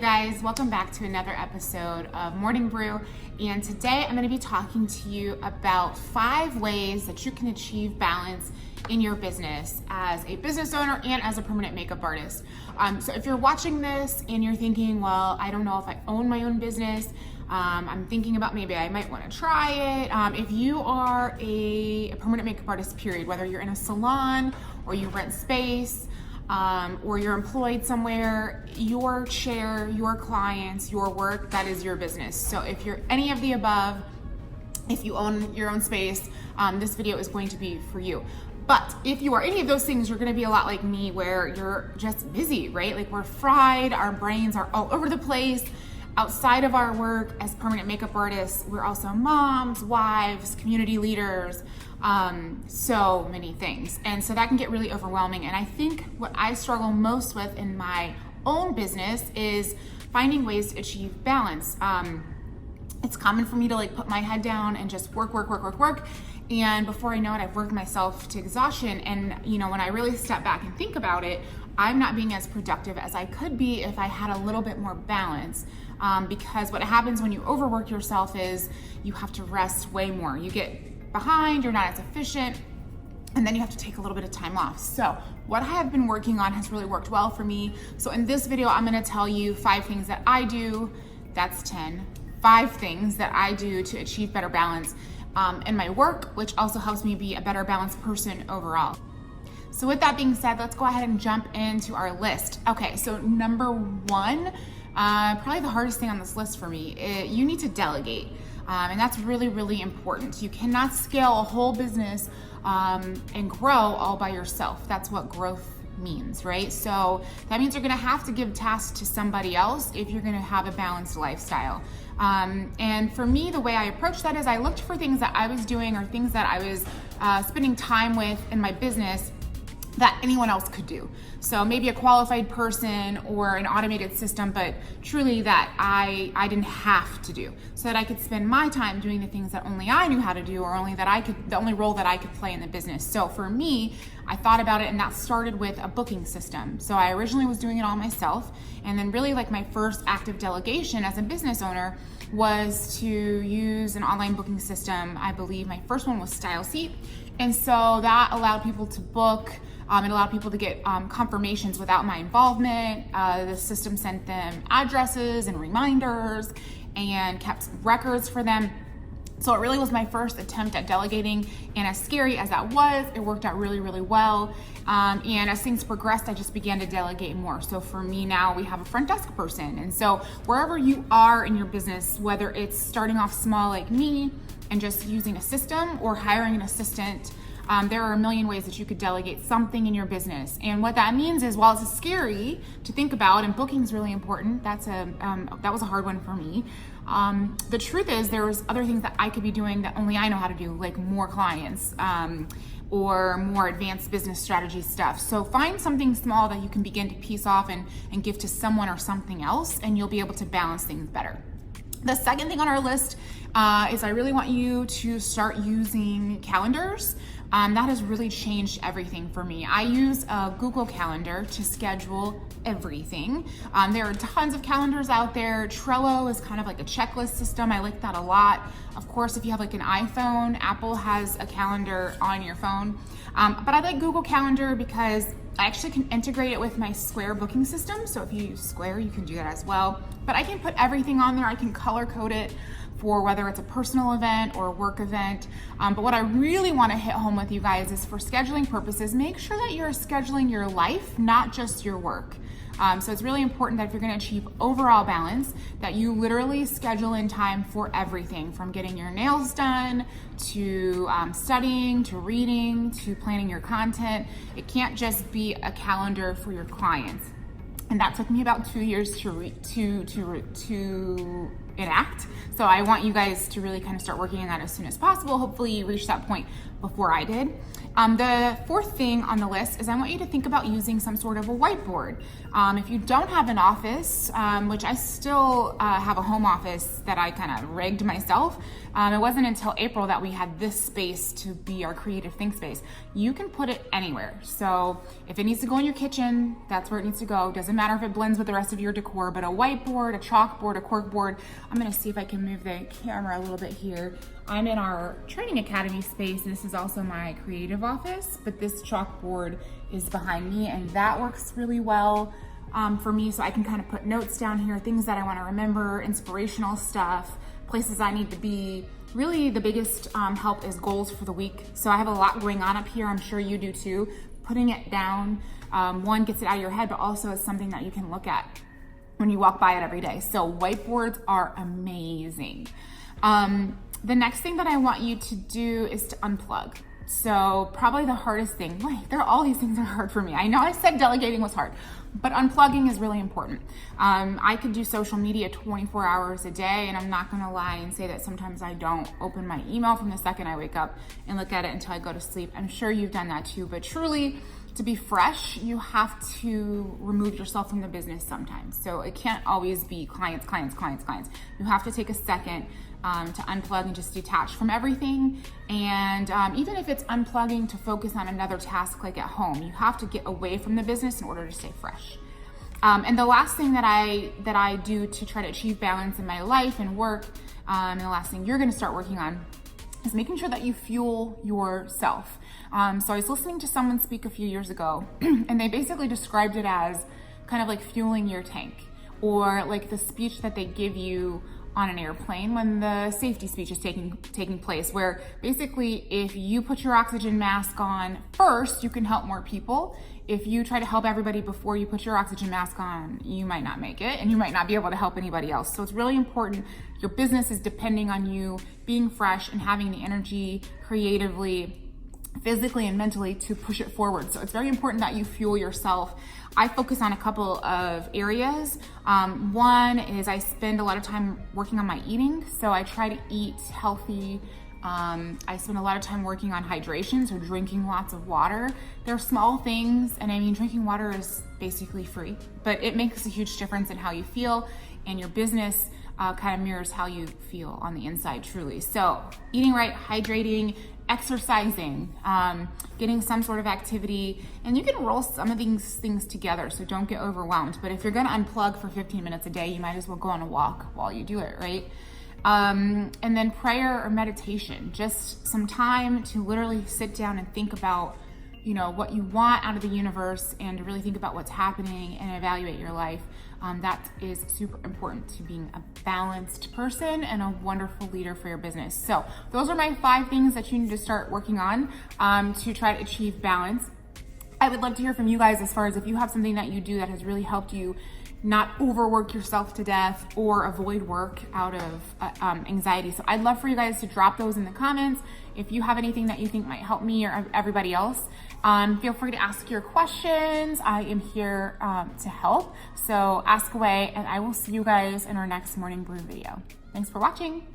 guys, welcome back to another episode of Morning Brew, and today I'm going to be talking to you about 5 ways that you can achieve balance in your business as a business owner and as a permanent makeup artist. So if you're watching this and you're thinking, well, I don't know if I own my own business, I'm thinking about maybe I might want to try it. If you are a permanent makeup artist, period, whether you're in a salon or you rent space, or you're employed somewhere, your chair, your clients, your work, that is your business. So if you're any of the above, if you own your own space, this video is going to be for you. But if you are any of those things, you're gonna be a lot like me where you're just busy, right? Like we're fried, our brains are all over the place. Outside of our work as permanent makeup artists, we're also moms, wives, community leaders, so many things. And so that can get really overwhelming. And I think what I struggle most with in my own business is finding ways to achieve balance. It's common for me to like put my head down and just work. And before I know it, I've worked myself to exhaustion. And you know, when I really step back and think about it, I'm not being as productive as I could be if I had a little bit more balance. Because what happens when you overwork yourself is you have to rest way more. You get behind, you're not as efficient, and then you have to take a little bit of time off. So what I have been working on has really worked well for me. So in this video, I'm gonna tell you 5 things that I do, that's 10, 5 things that I do to achieve better balance in my work, which also helps me be a better balanced person overall. So with that being said, let's go ahead and jump into our list. Okay, so number 1, probably the hardest thing on this list for me, you need to delegate. And that's really, really important. You cannot scale a whole business and grow all by yourself. That's what growth means, right? So that means you're gonna have to give tasks to somebody else if you're gonna have a balanced lifestyle. And for me, the way I approached that is I looked for things that I was doing or things that I was spending time with in my business that anyone else could do. So maybe a qualified person or an automated system, but truly that I didn't have to do, so that I could spend my time doing the things that only I knew how to do, or the only role that I could play in the business. So for me, I thought about it, and that started with a booking system. So I originally was doing it all myself, and then really like my first active delegation as a business owner was to use an online booking system. I believe my first one was StyleSeat. And so that allowed people to book. It allowed people to get confirmations without my involvement. The system sent them addresses and reminders and kept records for them. So it really was my first attempt at delegating, and as scary as that was, it worked out really, really well. And as things progressed, I just began to delegate more. So for me now, we have a front desk person. And so wherever you are in your business, whether it's starting off small like me and just using a system or hiring an assistant, there are a million ways that you could delegate something in your business. And what that means is, while it's scary to think about, and booking is really important, that was a hard one for me. The truth is there's other things that I could be doing that only I know how to do, like more clients, or more advanced business strategy stuff. So find something small that you can begin to piece off and give to someone or something else, and you'll be able to balance things better. The second thing on our list is I really want you to start using calendars. That has really changed everything for me. I use a Google Calendar to schedule everything. There are tons of calendars out there. Trello is kind of like a checklist system. I like that a lot. Of course, if you have like an iPhone, Apple has a calendar on your phone. But I like Google Calendar because I actually can integrate it with my Square booking system. So if you use Square, you can do that as well. But I can put everything on there. I can color code it for whether it's a personal event or a work event. But what I really want to hit home with you guys is, for scheduling purposes, make sure that you're scheduling your life, not just your work. So it's really important that if you're going to achieve overall balance, that you literally schedule in time for everything, from getting your nails done to studying, to reading, to planning your content. It can't just be a calendar for your clients. And that took me about 2 years to enact. So So I want you guys to really kind of start working on that as soon as possible. Hopefully you reach that point before I did. The fourth thing on the list is I want you to think about using some sort of a whiteboard. If you don't have an office, which I still have a home office that I kind of rigged myself, it wasn't until April that we had this space to be our creative think space. You can put it anywhere. So if it needs to go in your kitchen, that's where it needs to go. Doesn't matter if it blends with the rest of your decor, but a whiteboard, a chalkboard, a corkboard. I'm gonna see if I can move the camera a little bit here. I'm in our training academy space. This is also my creative office, but this chalkboard is behind me, and that works really well for me. So I can kind of put notes down here, things that I want to remember, inspirational stuff, places I need to be. Really the biggest help is goals for the week. So I have a lot going on up here. I'm sure you do too. Putting it down, one, gets it out of your head, but also is something that you can look at when you walk by it every day. So whiteboards are amazing. The next thing that I want you to do is to unplug. So probably the hardest thing, all these things are hard for me. I know I said delegating was hard, but unplugging is really important. I could do social media 24 hours a day, and I'm not gonna lie and say that sometimes I don't open my email from the second I wake up and look at it until I go to sleep. I'm sure you've done that too, but truly, to be fresh, you have to remove yourself from the business sometimes. So it can't always be clients. You have to take a second to unplug and just detach from everything. And even if it's unplugging to focus on another task like at home, you have to get away from the business in order to stay fresh. And the last thing that I do to try to achieve balance in my life and work, and the last thing you're gonna start working on, is making sure that you fuel yourself. So I was listening to someone speak a few years ago, and they basically described it as kind of like fueling your tank, or like the speech that they give you on an airplane when the safety speech is taking place, where basically if you put your oxygen mask on first, you can help more people. If you try to help everybody before you put your oxygen mask on, you might not make it, and you might not be able to help anybody else. So it's really important. Your business is depending on you being fresh and having the energy creatively, physically and mentally to push it forward. So it's very important that you fuel yourself. I focus on a couple of areas. One is I spend a lot of time working on my eating. So I try to eat healthy. I spend a lot of time working on hydration, so drinking lots of water. They're small things, and I mean, drinking water is basically free, but it makes a huge difference in how you feel, and your business kind of mirrors how you feel on the inside, truly. So eating right, hydrating, exercising, getting some sort of activity, and you can roll some of these things together, so don't get overwhelmed. But if you're gonna unplug for 15 minutes a day, you might as well go on a walk while you do it, right? And then prayer or meditation, just some time to literally sit down and think about, you know, what you want out of the universe, and to really think about what's happening and evaluate your life. That is super important to being a balanced person and a wonderful leader for your business. So those are my 5 things that you need to start working on to try to achieve balance. I would love to hear from you guys as far as if you have something that you do that has really helped you not overwork yourself to death or avoid work out of anxiety. So I'd love for you guys to drop those in the comments. If you have anything that you think might help me or everybody else, feel free to ask your questions. I am here to help. So ask away, and I will see you guys in our next Morning Brew video. Thanks for watching.